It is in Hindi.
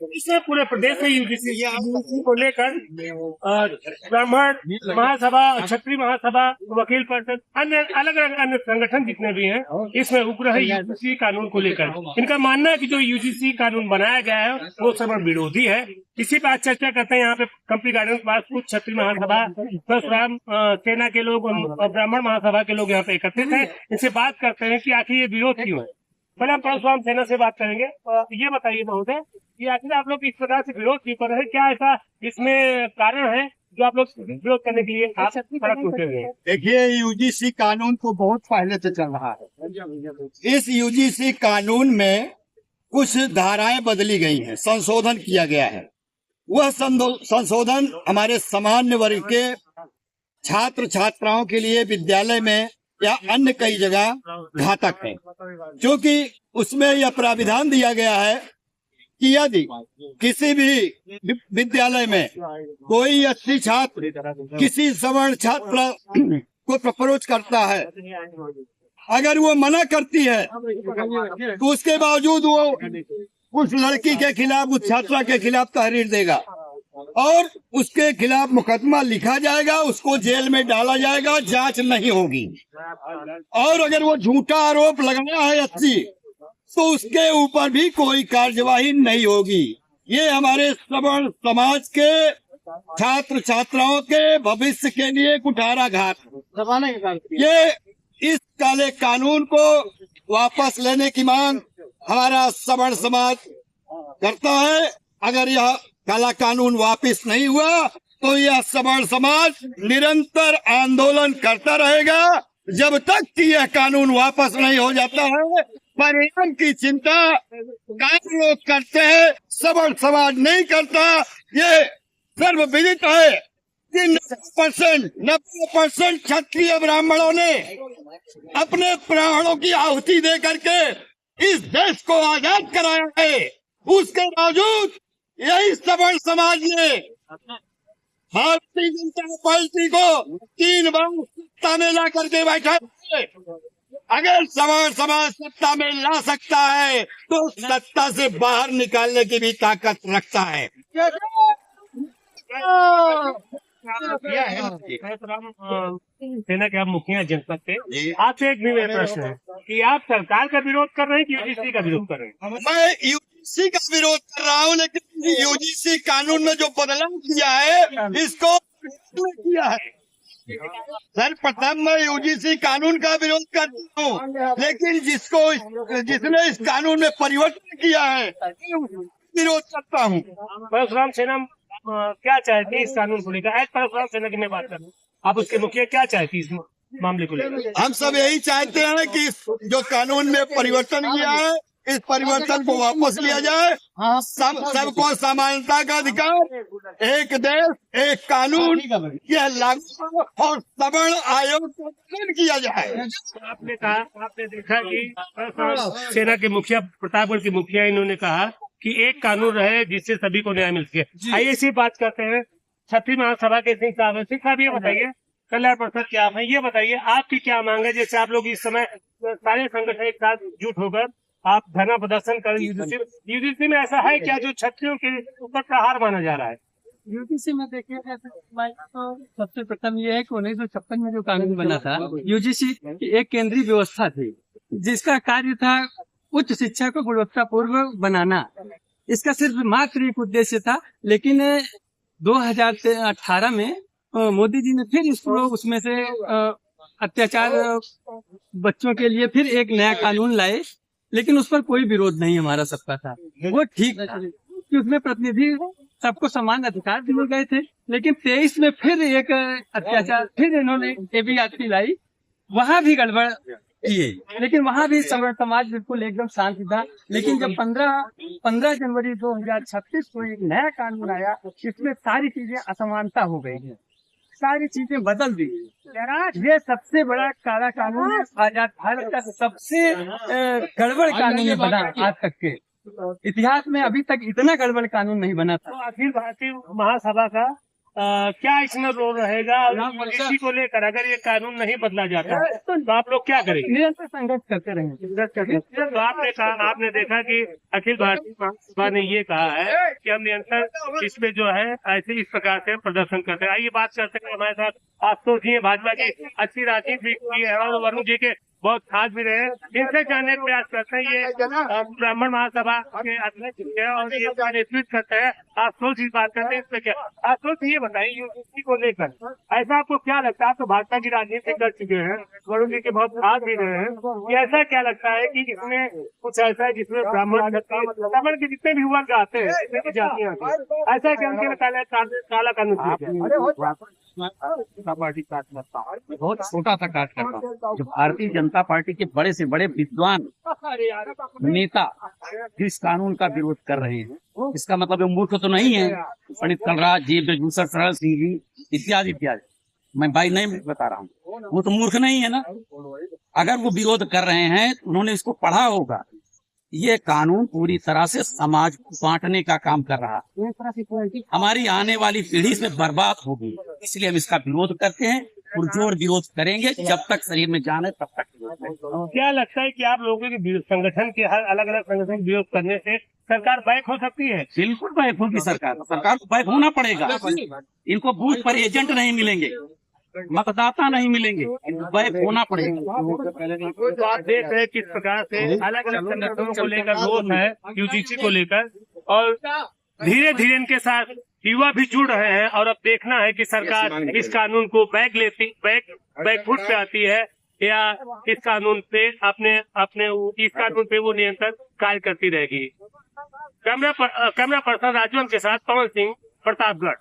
इसमें पूरे प्रदेश में यूजीसी को लेकर ब्राह्मण महासभा, क्षत्रिय महासभा, वकील परिषद, अन्य अलग अलग अन्य संगठन जितने भी हैं, इसमें उग्र है यूजीसी कानून को लेकर। इनका मानना है कि जो यूजीसी कानून बनाया गया है वो सर्व विरोधी है। इसी पर आज चर्चा करते हैं। यहाँ पे कंपनी गार्डन के पास कुछ क्षत्रिय महासभा, परशुराम सेना के लोग और ब्राह्मण महासभा के लोग यहाँ पे एकत्रित हैं। इनसे बात करते हैं कि आखिर ये विरोध क्यों है। पहले हम परशुराम सेना से बात करेंगे। ये बताइए महोदय कि आखिर आप लोग इस प्रकार से विरोध क्यों कर रहे हैं, क्या ऐसा इसमें कारण है जो आप लोग विरोध करने के लिए आप सड़क पे उतरे हुए हैं? देखिए, यूजीसी कानून तो बहुत पहले से चल रहा है। इस यूजीसी कानून में कुछ धाराएं बदली गई हैं, संशोधन किया गया है। वह संशोधन हमारे सामान्य वर्ग के छात्र छात्राओं के लिए विद्यालय में या अन्य कई जगह घातक है, क्योंकि उसमें यह प्राविधान दिया गया है कि यदि किसी भी विद्यालय में कोई एससी छात्र किसी सवर्ण छात्र को अप्रोच करता है, अगर वो मना करती है तो उसके बावजूद वो उस लड़की के खिलाफ, उस छात्रा के खिलाफ तहरीर देगा और उसके खिलाफ मुकदमा लिखा जाएगा, उसको जेल में डाला जाएगा, जांच नहीं होगी। और अगर वो झूठा आरोप लगाया है एससी, तो उसके ऊपर भी कोई कार्यवाही नहीं होगी। ये हमारे सवर्ण समाज के छात्र छात्राओं के भविष्य के लिए कुठाराघात। ये इस काले कानून को वापस लेने की मांग हमारा सवर्ण समाज करता है। अगर यह काला कानून वापस नहीं हुआ तो यह सवर्ण समाज निरंतर आंदोलन करता रहेगा जब तक कि यह कानून वापस नहीं हो जाता है। परिणाम की चिंता गांव लोग करते हैं, सवर्ण समाज नहीं करता। ये सर्वविदित है कि 90% क्षत्रिय ब्राह्मणों ने अपने प्राणों की आहुति दे करके इस देश को आजाद कराया है। उसके बावजूद यही सवर्ण समाज ने भारतीय जनता पार्टी को 3 बार सत्ता में ला करके बैठा है। अगर सवर्ण समाज सत्ता में ला सकता है तो सत्ता से बाहर निकालने की भी ताकत रखता है। सेना के आप मुखिया जनपद पे, आपसे एक भी मेरा प्रश्न है कि आप सरकार का विरोध कर रहे हैं कि यूजीसी का विरोध कर रहे हैं? मैं यूजीसी का विरोध कर रहा हूँ, लेकिन यूजीसी कानून में जो बदलाव किया है इसको किया है। सर्वप्रथम मैं यूजीसी कानून का विरोध करता हूँ, लेकिन जिसने इस कानून में परिवर्तन किया है विरोध करता हूँ। परशुराम सेना क्या चाहती है इस कानून को लेकर? आज परशुराम सेना की मैं बात कर रहा हूँ, आप उसके मुखिया क्या चाहती है इस मामले को लेकर? हम सब यही चाहते हैं कि जो कानून में परिवर्तन किया है इस परिवर्तन को वापस लिया जाए। सबको समानता का अधिकार, एक देश एक कानून, यह लागू और सवर्ण आयोग का गठन किया जाए। आपने कहा, आपने देखा कि सेना के मुखिया, प्रतापगढ़ के मुखिया, इन्होंने कहा कि एक कानून रहे जिससे सभी को न्याय मिल सके। आइए इसी बात करते हैं क्षत्रिय महासभा के सिंह साहब। सिंह साहब, ये बताइए, कल्याण प्रसाद क्या आप हैं, ये बताइए आपकी क्या मांग है? जैसे आप लोग इस समय सारे संगठन एक साथ जुट होकर आप धरना प्रदर्शन कर, यूजीसी में ऐसा है क्या जो क्षत्रियों के ऊपर प्रहार माना जा रहा है? यूजीसी में देखिए, तो सबसे प्रथम ये है कि 1956 में जो कानून बना था, यूजीसी एक केंद्रीय व्यवस्था थी जिसका कार्य था उच्च शिक्षा को गुणवत्तापूर्ण बनाना। इसका सिर्फ मात्र एक उद्देश्य था, लेकिन 2018 में मोदी जी ने फिर इसको उसमें से अत्याचार बच्चों के लिए फिर एक नया कानून लाए, लेकिन उस पर कोई विरोध नहीं हमारा सबका था। वो ठीक था कि उसमें प्रतिनिधि सबको समान अधिकार दिए गए थे, लेकिन 23 में फिर एक अत्याचार, फिर इन्होंने एबीआरटी लाई, वहां भी गड़बड़ किए, लेकिन वहां भी सवर्ण समाज बिल्कुल एकदम शांति था। लेकिन जब 15 जनवरी 2036 को एक नया कानून आया, इसमें सारी चीजें असमानता हो गई है, सारी चीजें बदल दी। ये सबसे बड़ा काला कानून है, आजाद भारत का सबसे गड़बड़ कानून बना आज तक के इतिहास में। अभी तक इतना गड़बड़ कानून नहीं बना था। तो अखिल भारतीय महासभा का क्या इसमें रोल रहेगा इसी को लेकर अगर ये कानून नहीं बदला जाता है तो आप लोग क्या करेंगे? निरंतर संघर्ष करते रहेंगे। तो आपने देखा कि अखिल भारतीय महासभा ने ये कहा है कि हम निरंतर इसमें जो है ऐसे इस प्रकार से प्रदर्शन करते हैं। आइए बात करते हैं हमारे साथ आशुतोष जी, भाजपा की अच्छी राजनीति भी की है और वरुण जी के बहुत खास भी रहे, इनसे जानने का प्रयास करते हैं। ये ब्राह्मण महासभा के अध्यक्ष है और ये नेतृत्व करते हैं। आशुतोष जी बात करते हैं इसमें क्या। आशुतोष जी ये बताइए यूजीसी को लेकर ऐसा आपको क्या लगता है? आप तो भाजपा की राजनीति कर चुके हैं, वरुण जी के बहुत खास भी रहे हैं, कि ऐसा क्या लगता है कि इसमें कुछ ऐसा है जिसमें ब्राह्मण के जितने भी वर्ग आते हैं, जितने भी जातियां आती हैं, ऐसा क्या उनके काला कानून? जनता पार्टी कार्यकर्ता बहुत छोटा सा कार्यकर्ता जो भारतीय जनता पार्टी के बड़े से बड़े विद्वान नेता जिस कानून का विरोध कर रहे हैं, इसका मतलब वो मूर्ख तो नहीं है। पंडित कलराज जी, ब्रजभूषण शरण सिंह जी इत्यादि इत्यादि, मैं भाई नहीं बता रहा हूँ, वो तो मूर्ख नहीं है ना। अगर वो विरोध कर रहे हैं उन्होंने इसको पढ़ा होगा। ये कानून पूरी तरह से समाज को बांटने का काम कर रहा है, हमारी आने वाली पीढ़ी से बर्बाद होगी, इसलिए हम इसका विरोध करते हैं, पुरजोर विरोध करेंगे जब तक शरीर में जान है तब तक विरोध करेंगे। क्या लगता है कि आप लोगों के संगठन के हर अलग अलग संगठन विरोध करने से सरकार बैक हो सकती है? बिल्कुल बैक होगी सरकार को बैक होना पड़ेगा। इनको बूथ पर एजेंट नहीं मिलेंगे, मतदाता नहीं मिलेंगे, बैक होना पड़ेगा। तो आप देख रहे हैं किस प्रकार से अलग अलग संगठनों को लेकर रोष है यूजीसी को लेकर, और धीरे धीरे इनके साथ युवा भी जुड़ रहे हैं। और अब देखना है कि सरकार इस कानून को बैक फुट पे आती है या इस कानून पे इस कानून पे वो निरंतर कार्य करती रहेगी। कैमरा पर्सन राजवन के साथ पवन सिंह, प्रतापगढ़।